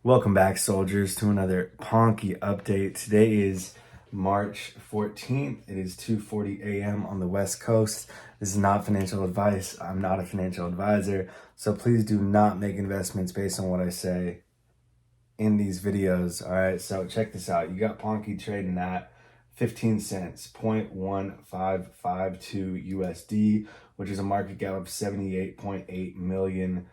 Welcome back, soldiers, to another Ponke update. Today is March 14th. It is 2:40 a.m. on the West Coast. This is not financial advice. I'm not a financial advisor, so please do not make investments based on what I say in these videos. All right, so check this out. You got Ponke trading at 15 cents, 0.1552 USD, which is a market cap of $78.8 million.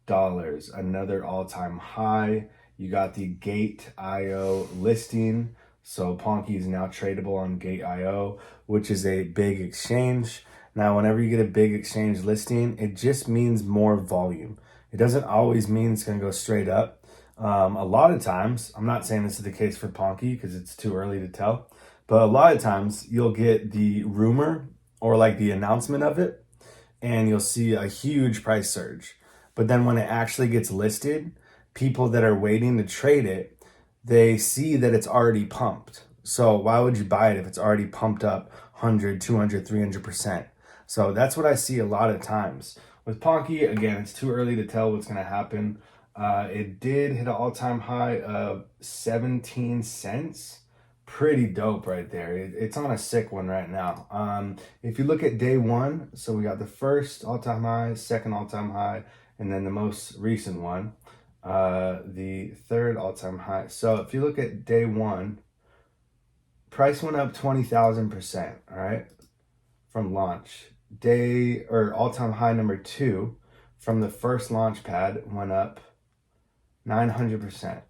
Another all-time high. You got the Gate.io listing. So Ponke is now tradable on Gate.io, which is a big exchange. Now, whenever you get a big exchange listing, it just means more volume. It doesn't always mean it's going to go straight up. A lot of times, I'm not saying this is the case for Ponke because it's too early to tell, but a lot of times you'll get the rumor or like the announcement of it, and you'll see a huge price surge. But then when it actually gets listed, people that are waiting to trade it, they see that it's already pumped. So why would you buy it if it's already pumped up 100, 200, 300%? So that's what I see a lot of times. With Ponke, again, it's too early to tell what's going to happen. It did hit an all-time high of 17 cents. Pretty dope right there. It's on a sick one right now. If you look at day one, so we got the first all-time high, second all-time high, and then the most recent one, the third all-time high. So if you look at day one, price went up 20,000%, all right, from launch. Day or all-time high number two from the first launch pad went up 900%.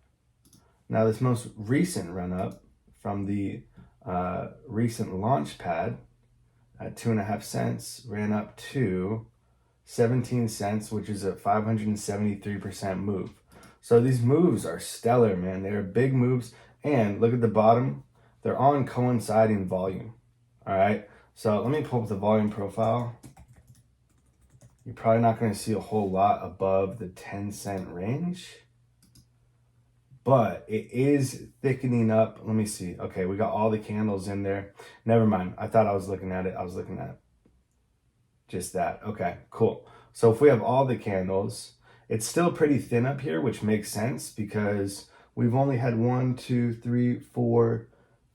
Now this most recent run up from the recent launch pad at 2.5 cents ran up to 17 cents, which is a 573% move. So these moves are stellar, man. They're big moves. And look at the bottom. They're on coinciding volume. All right. So let me pull up the volume profile. You're probably not going to see a whole lot above the 10-cent range, but it is thickening up. Let me see. Okay, we got all the candles in there. Never mind. I thought I was looking at it. I was looking at just that. Okay, cool. So if we have all the candles, it's still pretty thin up here, which makes sense because we've only had 1, 2, 3, 4,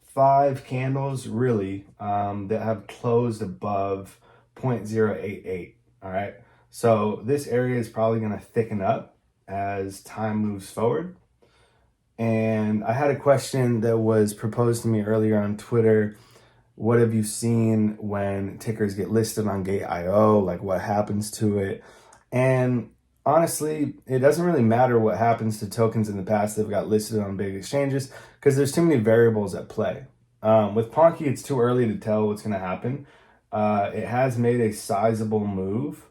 5 candles really that have closed above 0.088. All right. So this area is probably going to thicken up as time moves forward. And I had a question that was proposed to me earlier on Twitter. What have you seen when tickers get listed on Gate.io? Like, what happens to it? And honestly, it doesn't really matter what happens to tokens in the past that have got listed on big exchanges because there's too many variables at play. With Ponke, it's too early to tell what's going to happen. It has made a sizable move,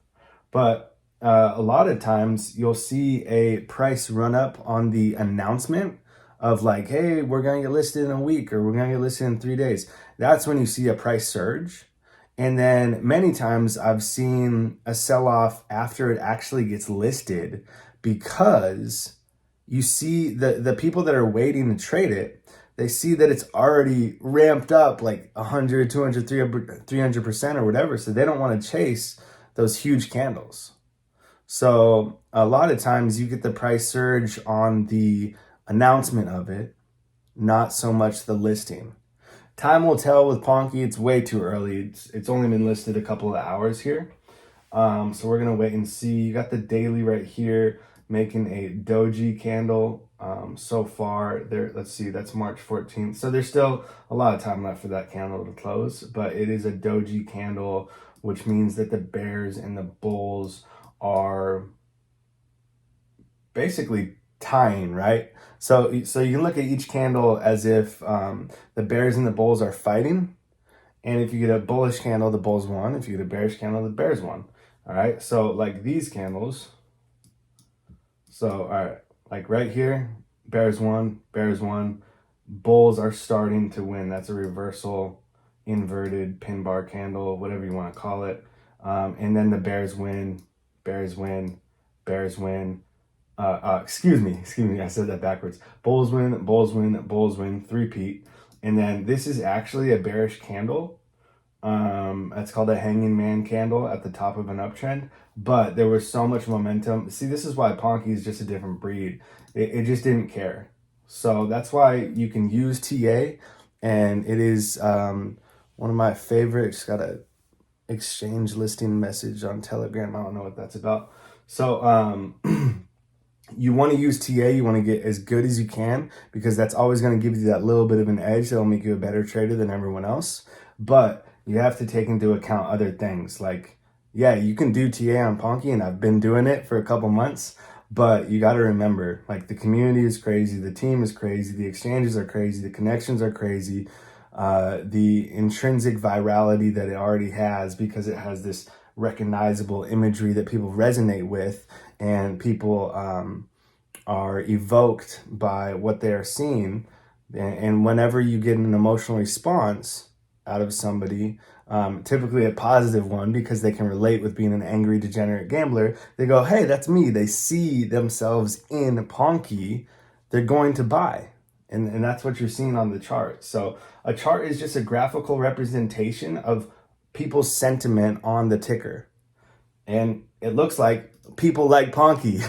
but a lot of times you'll see a price run up on the announcement of like, hey, we're going to get listed in a week or we're going to get listed in 3 days. That's when you see a price surge. And then many times I've seen a sell-off after it actually gets listed because you see the people that are waiting to trade it, they see that it's already ramped up like 100, 200, 300% or whatever. So they don't want to chase those huge candles. So a lot of times you get the price surge on the announcement of it, not so much the listing. Time will tell with Ponke. It's way too early. It's only been listed a couple of hours here. So we're going to wait and see. You got the daily right here making a doji candle so far. There, let's see, that's March 14th. So there's still a lot of time left for that candle to close, but it is a doji candle, which means that the bears and the bulls are basically tying, right? So you can look at each candle as if the bears and the bulls are fighting. And if you get a bullish candle, the bulls won. If you get a bearish candle, the bears won. All right. So like these candles. So, all right, like right here, bears won, bulls are starting to win. That's a reversal, inverted pin bar candle, whatever you want to call it. And then the bears win. Excuse me, I said that backwards. Bulls win, three-peat. And then this is actually a bearish candle That's called a hanging man candle at the top of an uptrend. But there was so much momentum. See, this is why Ponke is just a different breed. It just didn't care. So that's why you can use TA, and it is one of my favorites. Just got a exchange listing message on Telegram. I don't know what that's about. So you want to use TA, you want to get as good as you can, because that's always going to give you that little bit of an edge that'll make you a better trader than everyone else. But you have to take into account other things. Like, yeah, you can do TA on Ponke, and I've been doing it for a couple months, but you got to remember, like, the community is crazy, the team is crazy, the exchanges are crazy, the connections are crazy, the intrinsic virality that it already has, because it has this recognizable imagery that people resonate with, and people are evoked by what they're seeing. And whenever you get an emotional response out of somebody, typically a positive one, because they can relate with being an angry, degenerate gambler, they go, hey, that's me. They see themselves in Ponke, they're going to buy. And that's what you're seeing on the chart. So a chart is just a graphical representation of people's sentiment on the ticker. And it looks like people like Ponke.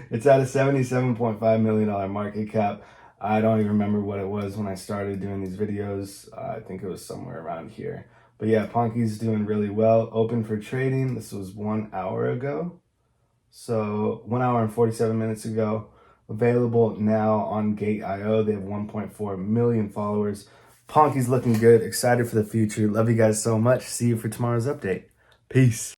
It's at a $77.5 million market cap. I don't even remember what it was when I started doing these videos. I think it was somewhere around here. But yeah, Ponke's doing really well. Open for trading. This was 1 hour ago. So 1 hour and 47 minutes ago. Available now on Gate.io. They have 1.4 million followers. Ponke's looking good. Excited for the future. Love you guys so much. See you for tomorrow's update. Peace.